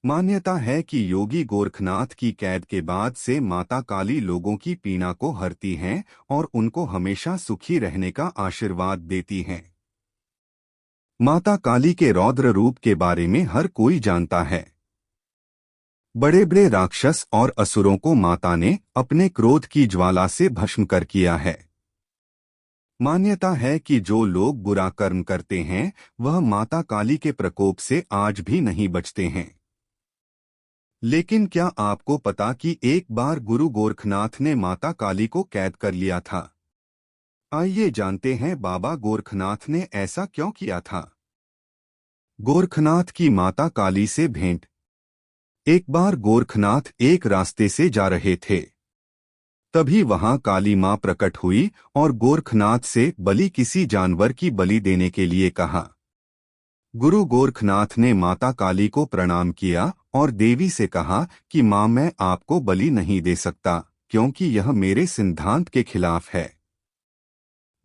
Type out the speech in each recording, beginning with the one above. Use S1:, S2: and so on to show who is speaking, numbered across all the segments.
S1: मान्यता है कि योगी गोरखनाथ की कैद के बाद से माता काली लोगों की पीड़ा को हरती हैं और उनको हमेशा सुखी रहने का आशीर्वाद देती हैं। माता काली के रौद्र रूप के बारे में हर कोई जानता है। बड़े बड़े राक्षस और असुरों को माता ने अपने क्रोध की ज्वाला से भस्म कर किया है। मान्यता है कि जो लोग बुरा कर्म करते हैं वह माता काली के प्रकोप से आज भी नहीं बचते हैं। लेकिन क्या आपको पता कि एक बार गुरु गोरखनाथ ने माता काली को कैद कर लिया था? आइए जानते हैं बाबा गोरखनाथ ने ऐसा क्यों किया था। गोरखनाथ की माता काली से भेंट। एक बार गोरखनाथ एक रास्ते से जा रहे थे। तभी वहां काली मां प्रकट हुई और गोरखनाथ से बलि किसी जानवर की बलि देने के लिए कहा। गुरु गोरखनाथ ने माता काली को प्रणाम किया और देवी से कहा कि मां, मैं आपको बलि नहीं दे सकता क्योंकि यह मेरे सिद्धांत के खिलाफ है।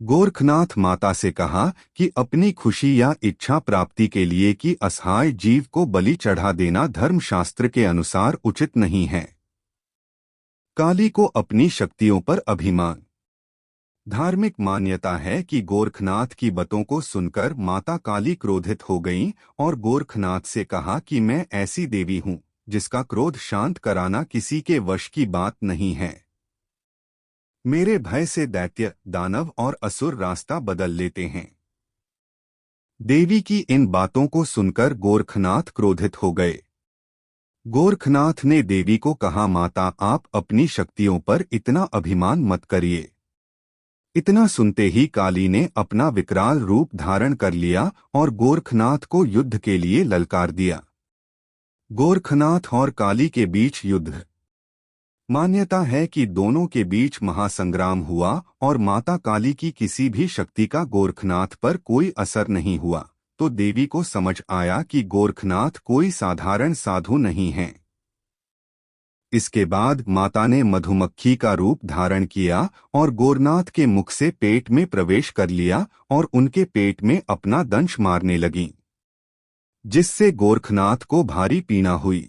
S1: गोरखनाथ माता से कहा कि अपनी खुशी या इच्छा प्राप्ति के लिए कि असहाय जीव को बलि चढ़ा देना धर्मशास्त्र के अनुसार उचित नहीं है। काली को अपनी शक्तियों पर अभिमान। धार्मिक मान्यता है कि गोरखनाथ की बातों को सुनकर माता काली क्रोधित हो गईं और गोरखनाथ से कहा कि मैं ऐसी देवी हूं जिसका क्रोध शांत कराना किसी के वश की बात नहीं है। मेरे भय से दैत्य, दानव और असुर रास्ता बदल लेते हैं। देवी की इन बातों को सुनकर गोरखनाथ क्रोधित हो गए। गोरखनाथ ने देवी को कहा, माता, आप अपनी शक्तियों पर इतना अभिमान मत करिए। इतना सुनते ही काली ने अपना विकराल रूप धारण कर लिया और गोरखनाथ को युद्ध के लिए ललकार दिया। गोरखनाथ और काली के बीच युद्ध। मान्यता है कि दोनों के बीच महासंग्राम हुआ और माता काली की किसी भी शक्ति का गोरखनाथ पर कोई असर नहीं हुआ, तो देवी को समझ आया कि गोरखनाथ कोई साधारण साधु नहीं है। इसके बाद माता ने मधुमक्खी का रूप धारण किया और गोरखनाथ के मुख से पेट में प्रवेश कर लिया और उनके पेट में अपना दंश मारने लगी, जिससे गोरखनाथ को भारी पीड़ा हुई।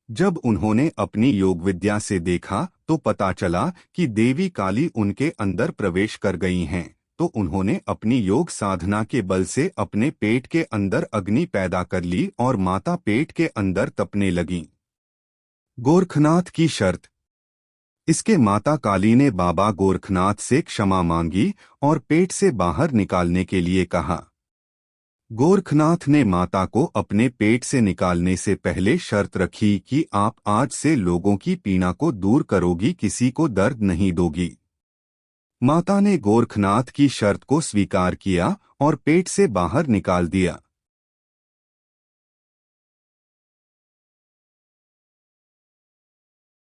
S1: जब उन्होंने अपनी योग विद्या से देखा तो पता चला कि देवी काली उनके अंदर प्रवेश कर गई हैं, तो उन्होंने अपनी योग साधना के बल से अपने पेट के अंदर अग्नि पैदा कर ली और माता पेट के अंदर तपने लगी। गोरखनाथ की शर्त। इसके माता काली ने बाबा गोरखनाथ से क्षमा मांगी और पेट से बाहर निकालने के लिए कहा। गोरखनाथ ने माता को अपने पेट से निकालने से पहले शर्त रखी कि आप आज से लोगों की पीड़ा को दूर करोगी, किसी को दर्द नहीं दोगी। माता ने गोरखनाथ की शर्त को स्वीकार किया और पेट से बाहर निकाल दिया।